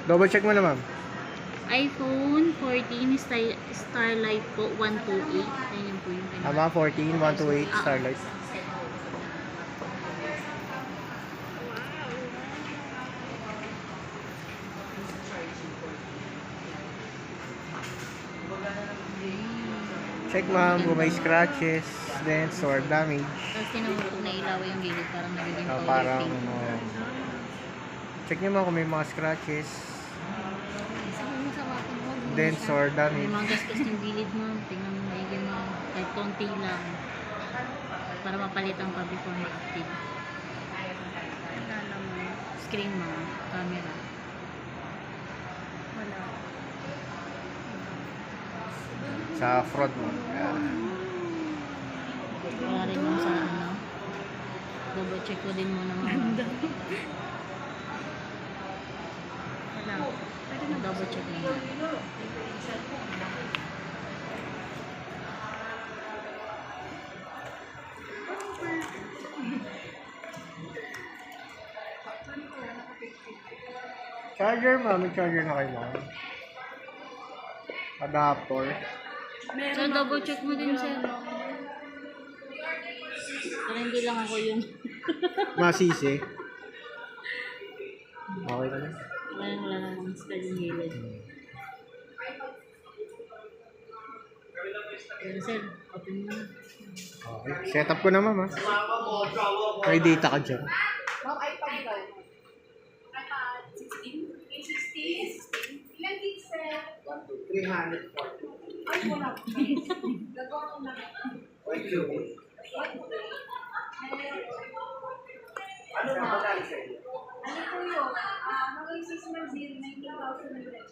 Double check mo na, ma'am. iPhone 14 Starlight po 128. Ayun po yung Tama, 14, 128, Starlight. Check, ma'am, kung may scratches, dents, or damage. Tapos tinawag na ilaw yung gilid, parang nagiging powder Parang, pink. check nyo, ma'am, kung may mga scratches, Sabi mo sa akin, huwag mo dents, siya. or May damage. mga gasgas yung gilid mo. Tingnan mo maigi mo. Kahit konti lang. Para mapalitan pa before ma-active. Wala naman. Screen mo. Camera. Wala. Sa front mo. Ayan. Wala rin mo sa ano. Double check ko din muna mga. Wala. Pwede na. Double check mo. Charger, ma'am. May charger na kayo, ma'am. Adapter. So double check mo din sir. Para hindi lang ako yung Masisi. Okay na. wala namang style yung gilid. Pero sir, open mo. Okay. Setup ko na, ma'am, ha. May data ka dyan. Ma'am, iPad daw. iPad 16? 16? Ilan gigs, sir? 340. Ay, wala. Gagawa ko na. Ano na ba tayo sa iyo? Ano po yun? Mga 6 months din, 19,000 na rin.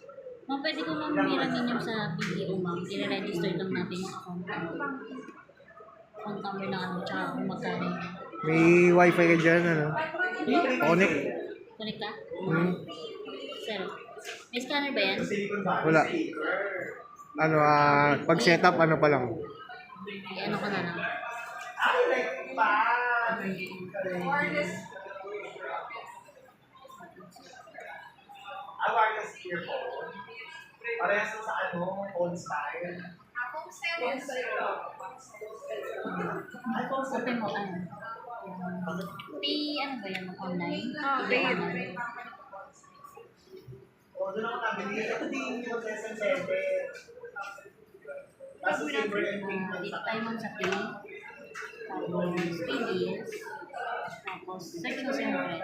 Ma'am, pwede ko ma'am hiramin yung sa PDO ma'am. I-register lang natin yung account number. Account number na ano, tsaka kung magkano yung May wifi ka dyan, ano? Connect. connect ka? Hmm. Sir, may scanner ba yan? Wala. Ano, pag setup, ano pa lang. I-ano ko na lang. Wireless earphone. Parehas sa ano, phone style. Akong 7, sir. Open mo, ano? Pay, ano ba yan? Online? Pay. Online. O, doon ako nabili. Ito din yung SSL. Kaso silver and pink lang Dito sa tayo ma'am sa Pay. Tapos, PDS. Tapos, search mo siyempre.